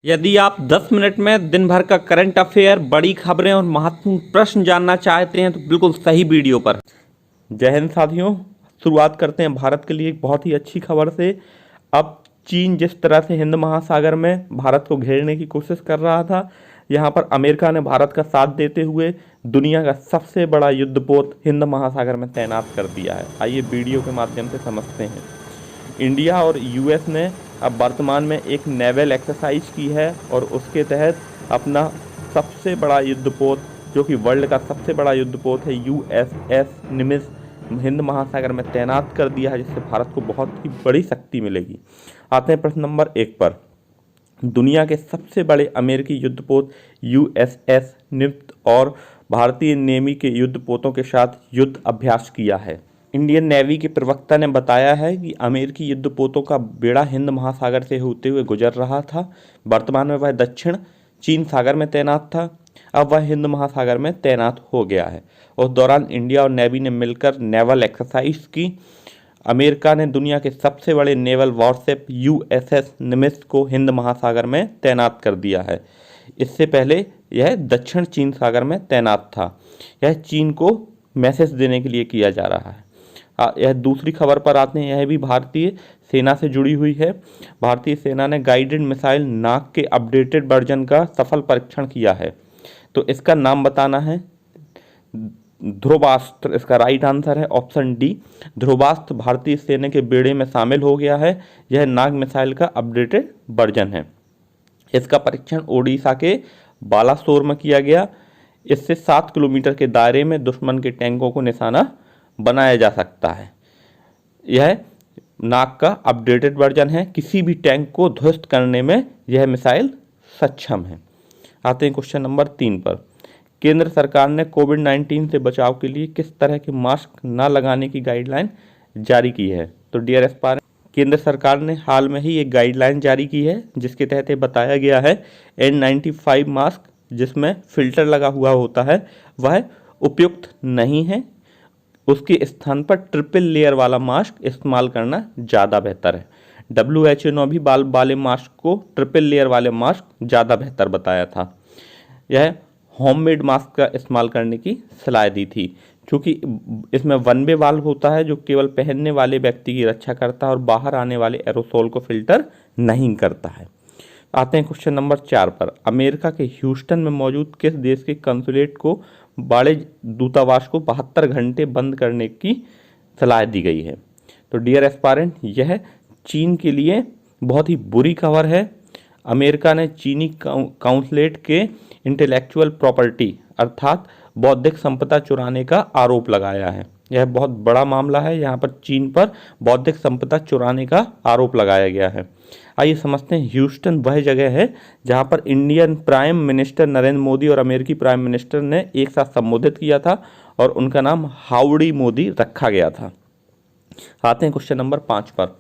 यदि आप 10 मिनट में दिन भर का करंट अफेयर, बड़ी खबरें और महत्वपूर्ण प्रश्न जानना चाहते हैं तो बिल्कुल सही वीडियो पर। जय हिंद साथियों, शुरुआत करते हैं भारत के लिए एक बहुत ही अच्छी खबर से। अब चीन जिस तरह से हिंद महासागर में भारत को घेरने की कोशिश कर रहा था, यहाँ पर अमेरिका ने भारत का साथ देते हुए दुनिया का सबसे बड़ा युद्धपोत हिंद महासागर में तैनात कर दिया है। आइए वीडियो के माध्यम से समझते हैं। इंडिया और यूएस ने अब वर्तमान में एक नेवल एक्सरसाइज की है और उसके तहत अपना सबसे बड़ा युद्धपोत, जो कि वर्ल्ड का सबसे बड़ा युद्धपोत है, यूएसएस निमित्ज हिंद महासागर में तैनात कर दिया है, जिससे भारत को बहुत ही बड़ी शक्ति मिलेगी। आते हैं प्रश्न नंबर 1 पर। दुनिया के सबसे बड़े अमेरिकी युद्धपोत यूएसएस निमित्ज और भारतीय नेवी के युद्धपोतों के साथ युद्ध अभ्यास किया है। इंडियन नेवी के प्रवक्ता ने बताया है कि अमेरिकी युद्धपोतों का बेड़ा हिंद महासागर से होते हुए गुजर रहा था। वर्तमान में वह दक्षिण चीन सागर में तैनात था, अब वह हिंद महासागर में तैनात हो गया है। उस दौरान इंडिया और नेवी ने मिलकर नेवल एक्सरसाइज की। अमेरिका ने दुनिया के सबसे बड़े नेवल वॉरशिप यूएसएस निमित्ज को हिंद महासागर में तैनात कर दिया है। इससे पहले यह दक्षिण चीन सागर में तैनात था। यह चीन को मैसेज देने के लिए किया जा रहा है। यह दूसरी खबर पर आते हैं। यह भी भारतीय सेना से जुड़ी हुई है। भारतीय सेना ने गाइडेड मिसाइल नाग के अपडेटेड वर्जन का सफल परीक्षण किया है। तो इसका नाम बताना है। ध्रुवास्त्र इसका राइट आंसर है, ऑप्शन डी। ध्रुवास्त्र भारतीय सेना के बेड़े में शामिल हो गया है। यह नाग मिसाइल का अपडेटेड वर्जन है। इसका परीक्षण ओडिशा के बालासोर में किया गया। इससे 7 किलोमीटर के दायरे में दुश्मन के टैंकों को निशाना बनाया जा सकता है। यह नाग का अपडेटेड वर्जन है। किसी भी टैंक को ध्वस्त करने में यह मिसाइल सक्षम है। आते हैं क्वेश्चन नंबर 3 पर। केंद्र सरकार ने कोविड-19 से बचाव के लिए किस तरह के मास्क न लगाने की गाइडलाइन जारी की है? तो डियर एस्पायरेंट, केंद्र सरकार ने हाल में ही एक गाइडलाइन जारी की है, जिसके तहत बताया गया है N95 मास्क जिसमें फिल्टर लगा हुआ होता है वह उपयुक्त नहीं है। उसके स्थान पर ट्रिपल लेयर वाला मास्क इस्तेमाल करना ज़्यादा बेहतर है। WHO ने भी बाल वाले मास्क को ट्रिपल लेयर वाले मास्क ज़्यादा बेहतर बताया था। यह होममेड मास्क का इस्तेमाल करने की सलाह दी थी, क्योंकि इसमें वन वे वाल्व होता है जो केवल पहनने वाले व्यक्ति की रक्षा करता है और बाहर आने वाले एरोसोल को फिल्टर नहीं करता है। आते हैं क्वेश्चन नंबर 4 पर। अमेरिका के ह्यूस्टन में मौजूद किस देश के कंसुलेट को बड़े दूतावास को 72 घंटे बंद करने की सलाह दी गई है? तो डियर एस्पायरेंट, यह चीन के लिए बहुत ही बुरी खबर है। अमेरिका ने चीनी काउंसलेट के इंटेलेक्चुअल प्रॉपर्टी अर्थात बौद्धिक संपदा चुराने का आरोप लगाया है। यह बहुत बड़ा मामला है। यहाँ पर चीन पर बौद्धिक संपदा चुराने का आरोप लगाया गया है। आइए समझते हैं। ह्यूस्टन वह जगह है जहाँ पर Indian prime minister Narendra Modi और अमेरिकी प्राइम मिनिस्टर ने एक साथ संबोधित किया था और उनका नाम हाउडी मोदी रखा गया था। आते हैं क्वेश्चन नंबर 5 पर।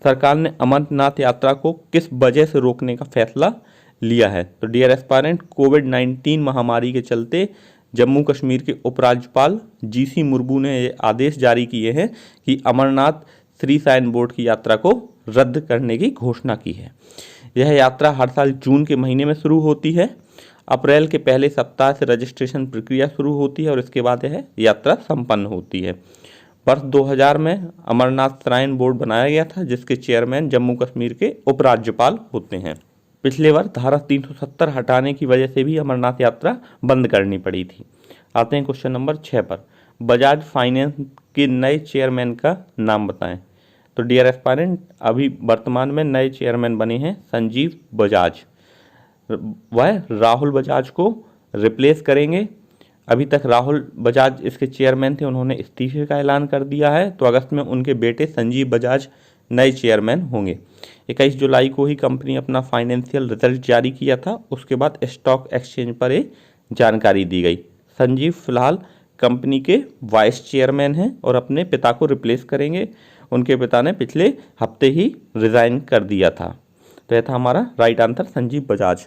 सरकार ने अमरनाथ यात्रा को किस वजह से रोकने का फैसला लिया है? तो डियर एस्पायरेंट, कोविड-19 महामारी के चलते जम्मू कश्मीर के उपराज्यपाल जीसी मुर्मू ने ये आदेश जारी किए हैं कि अमरनाथ श्री साइन बोर्ड की यात्रा को रद्द करने की घोषणा की है। यह यात्रा हर साल जून के महीने में शुरू होती है। अप्रैल के पहले सप्ताह से रजिस्ट्रेशन प्रक्रिया शुरू होती है और इसके बाद यह यात्रा संपन्न होती है। वर्ष 2000 में अमरनाथ श्राइन बोर्ड बनाया गया था, जिसके चेयरमैन जम्मू कश्मीर के उपराज्यपाल होते हैं। पिछले वर्ष धारा 370 हटाने की वजह से भी अमरनाथ यात्रा बंद करनी पड़ी थी। आते हैं क्वेश्चन नंबर 6 पर। बजाज फाइनेंस के नए चेयरमैन का नाम बताएं? तो डियर एस्पायरेंट, अभी वर्तमान में नए चेयरमैन बने हैं संजीव बजाज। वह राहुल बजाज को रिप्लेस करेंगे। अभी तक राहुल बजाज इसके चेयरमैन थे, उन्होंने इस्तीफे का ऐलान कर दिया है। तो अगस्त में उनके बेटे संजीव बजाज नए चेयरमैन होंगे। 21 जुलाई को ही कंपनी अपना फाइनेंशियल रिजल्ट जारी किया था। उसके बाद स्टॉक एक्सचेंज पर ये जानकारी दी गई। संजीव फिलहाल कंपनी के वाइस चेयरमैन हैं और अपने पिता को रिप्लेस करेंगे। उनके पिता ने पिछले हफ्ते ही रिजाइन कर दिया था। तो यह था हमारा राइट आंसर, संजीव बजाज।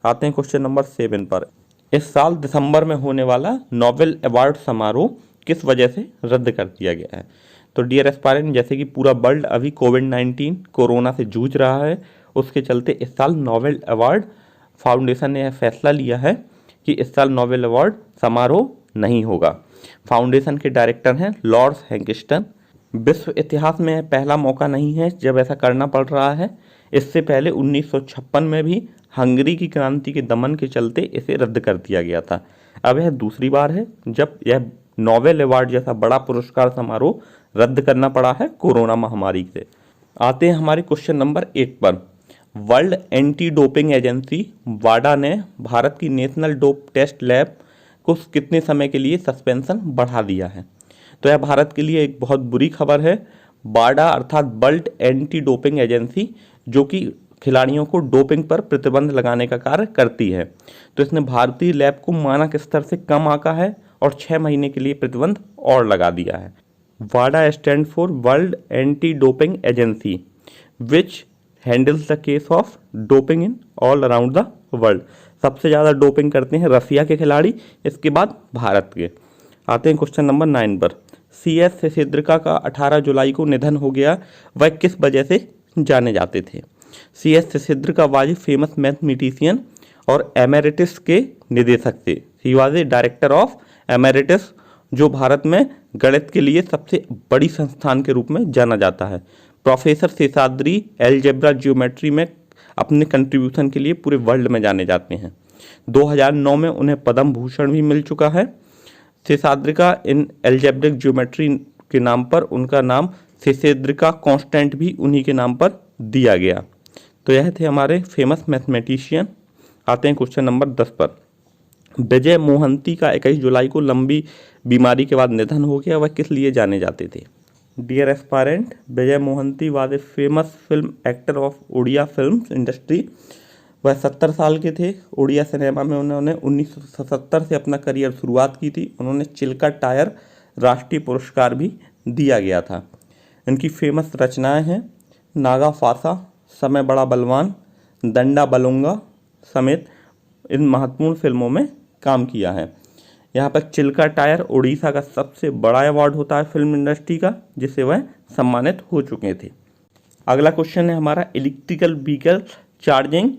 आते हैं क्वेश्चन नंबर 7 पर। इस साल दिसंबर में होने वाला नोबेल अवार्ड समारोह किस वजह से रद्द कर दिया गया है? तो डियर एस्पायरेंट, जैसे कि पूरा वर्ल्ड अभी कोविड-19 कोरोना से जूझ रहा है, उसके चलते इस साल नोबेल अवार्ड फाउंडेशन ने यह फैसला लिया है कि इस साल नोबेल अवार्ड समारोह नहीं होगा। फाउंडेशन के डायरेक्टर हैं लॉर्ड हैंकिस्टन। विश्व इतिहास में यह पहला मौका नहीं है जब ऐसा करना पड़ रहा है। इससे पहले 1956 में भी हंगरी की क्रांति के दमन के चलते इसे रद्द कर दिया गया था। अब यह दूसरी बार है जब यह नोबेल अवार्ड जैसा बड़ा पुरस्कार समारोह रद्द करना पड़ा है कोरोना महामारी से। आते हैं हमारे क्वेश्चन नंबर 8 पर। वर्ल्ड एंटी डोपिंग एजेंसी वाडा ने भारत की नेशनल डोप टेस्ट लैब को कितने समय के लिए सस्पेंशन बढ़ा दिया है? तो यह भारत के लिए एक बहुत बुरी खबर है। वाडा अर्थात वर्ल्ड एंटी डोपिंग एजेंसी, जो कि खिलाड़ियों को डोपिंग पर प्रतिबंध लगाने का कार्य करती है, तो इसने भारतीय लैब को मानक स्तर से कम आंका है और 6 महीने के लिए प्रतिबंध और लगा दिया है। वाडा stand for world anti doping agency which handles the case of doping in all around the world. सबसे ज़्यादा डोपिंग करते हैं रसिया के खिलाड़ी, इसके बाद भारत के। आते हैं क्वेश्चन नंबर 9 पर। CS सेसेद्रिका का 18 जुलाई को निधन हो गया, वह किस वजह से जाने जाते थे? CS सेसेद्रिका वाज फेमस मैथमेटिशियन और एमेरिटस के निदेशक थे। He was a director of emeritus, जो भारत में गणित के लिए सबसे बड़ी संस्थान के रूप में जाना जाता है। प्रोफेसर शेषाद्री एलजेब्रा ज्योमेट्री में अपने कंट्रीब्यूशन के लिए पूरे वर्ल्ड में जाने जाते हैं। 2009 में उन्हें पद्म भूषण भी मिल चुका है। शेषाद्रिका इन एल्जेब्रिक ज्योमेट्री के नाम पर उनका नाम शेषाद्रिका कांस्टेंट भी उन्हीं के नाम पर दिया गया। तो यह थे हमारे फेमस मैथमेटिशियन। आते हैं क्वेश्चन नंबर 10 पर। विजय मोहंती का 21 जुलाई को लंबी बीमारी के बाद निधन हो गया, वह किस लिए जाने जाते थे? Dear aspirant, Vijay Mohanty was a famous film actor of Odia film industry. वह 70 साल के थे। उड़िया सिनेमा में उन्होंने 1977 से अपना करियर शुरुआत की थी। उन्होंने चिल्का टायर राष्ट्रीय पुरस्कार भी दिया गया था। इनकी फेमस रचनाएं हैं नागा फासा, समय बड़ा बलवान, दंडा बलूंगा समेत इन महत्वपूर्ण फिल्मों में काम किया है। यहाँ पर चिल्का टायर उड़ीसा का सबसे बड़ा अवार्ड होता है फिल्म इंडस्ट्री का, जिससे वह सम्मानित हो चुके थे। अगला क्वेश्चन है हमारा इलेक्ट्रिकल व्हीकल चार्जिंग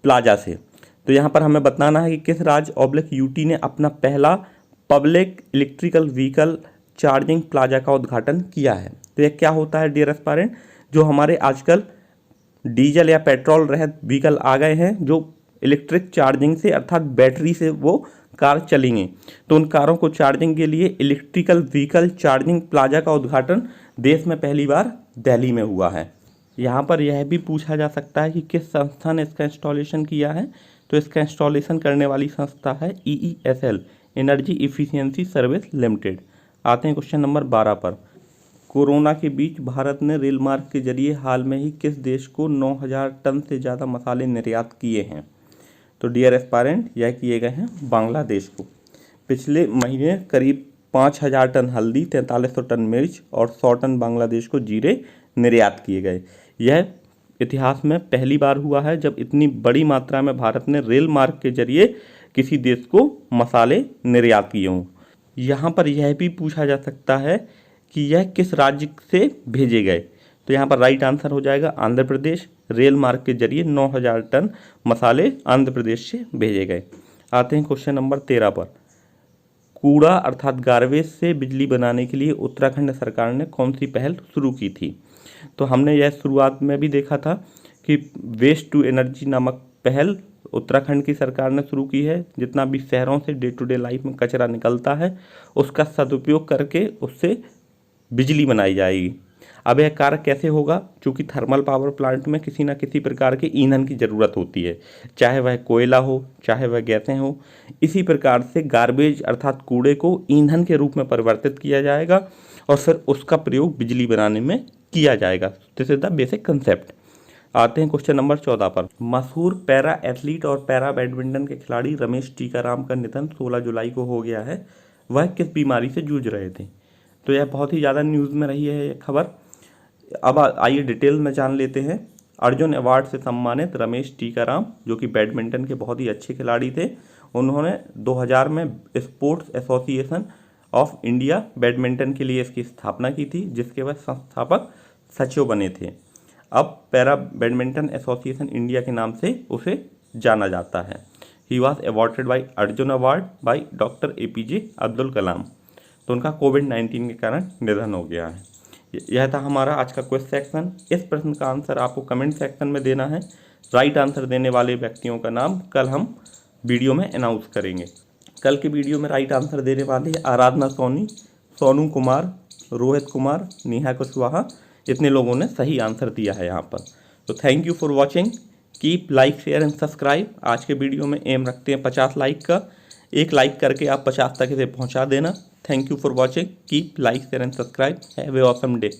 प्लाजा से। तो यहाँ पर हमें बताना है कि किस राज्य यूटी ने अपना पहला public electrical vehicle charging plaza का उद्घाटन किया है। तो यह क्या होता है डियर एस्पायरेंट? जो हमारे आजकल डीजल या पेट्रोल रहित व्हीकल आ गए हैं, जो इलेक्ट्रिक चार्जिंग से अर्थात बैटरी से वो कार चलेंगे, तो उन कारों को चार्जिंग के लिए इलेक्ट्रिकल व्हीकल चार्जिंग प्लाजा का उद्घाटन देश में पहली बार दिल्ली में हुआ है। यहाँ पर यह भी पूछा जा सकता है कि किस संस्था ने इसका इंस्टॉलेशन किया है? तो इसका इंस्टॉलेशन करने वाली संस्था है EESL, energy efficiency service limited. आते हैं क्वेश्चन नंबर 12 पर। कोरोना के बीच भारत ने रेल मार्ग के जरिए हाल में ही किस देश को 9000 टन से ज़्यादा मसाले निर्यात किए हैं? तो डियर एस्पायरेंट, यह किए गए हैं बांग्लादेश को। पिछले महीने करीब 5000 टन हल्दी, 4300 टन मिर्च और 100 टन बांग्लादेश को जीरे निर्यात किए गए। यह इतिहास में पहली बार हुआ है जब इतनी बड़ी मात्रा में भारत ने रेल मार्ग के जरिए किसी देश को मसाले निर्यात किए हों। यहाँ पर यह भी पूछा जा सकता है कि यह किस राज्य से भेजे गए? तो यहाँ पर राइट आंसर हो जाएगा आंध्र प्रदेश। रेल मार्ग के जरिए 9000 टन मसाले आंध्र प्रदेश से भेजे गए। आते हैं क्वेश्चन नंबर 13 पर। कूड़ा अर्थात गार्बेज से बिजली बनाने के लिए उत्तराखंड सरकार ने कौन सी पहल शुरू की थी? तो हमने यह शुरुआत में भी देखा था कि वेस्ट टू एनर्जी नामक पहल उत्तराखंड की सरकार ने शुरू की है। जितना भी शहरों से डे टू डे लाइफ में कचरा निकलता है, उसका सदुपयोग करके उससे बिजली बनाई जाएगी। अब यह कार्य कैसे होगा? क्योंकि थर्मल पावर प्लांट में किसी न किसी प्रकार के ईंधन की ज़रूरत होती है, चाहे वह कोयला हो, चाहे वह गैसें हो। इसी प्रकार से गार्बेज अर्थात कूड़े को ईंधन के रूप में परिवर्तित किया जाएगा और फिर उसका प्रयोग बिजली बनाने में किया जाएगा। This is the basic concept. आते हैं क्वेश्चन नंबर 14 पर। मशहूर पैरा एथलीट और पैरा बैडमिंटन के खिलाड़ी रमेश टीकाराम का निधन 16 जुलाई को हो गया है। वह किस बीमारी से जूझ रहे थे? तो यह बहुत ही ज़्यादा न्यूज़ में रही है ये खबर। अब आइए डिटेल में जान लेते हैं। अर्जुन अवार्ड से सम्मानित रमेश टीकाराम, जो कि बैडमिंटन के बहुत ही अच्छे खिलाड़ी थे, उन्होंने 2000 में sports association of India badminton के लिए इसकी स्थापना की थी, जिसके वह संस्थापक सचिव बने थे। अब पैरा बैडमिंटन एसोसिएशन इंडिया के नाम से उसे जाना जाता है। He was awarded by Arjun award by doctor APJ Abdul Kalam. तो उनका कोविड-19 के कारण निधन हो गया है। यह था हमारा आज का क्विज सेक्शन। इस प्रश्न का आंसर आपको कमेंट सेक्शन में देना है। राइट आंसर देने वाले व्यक्तियों का नाम कल हम वीडियो में अनाउंस करेंगे। कल के वीडियो में राइट आंसर देने वाले आराधना सोनी, सोनू कुमार, रोहित कुमार, नेहा कुशवाहा, इतने लोगों ने सही आंसर दिया है यहाँ पर। तो thank you for watching. Keep like share and subscribe. आज के वीडियो में एम रखते हैं 50 लाइक का। एक लाइक करके आप 50 तक इसे पहुँचा देना। Thank you for watching. Keep like share and subscribe. Have a awesome day.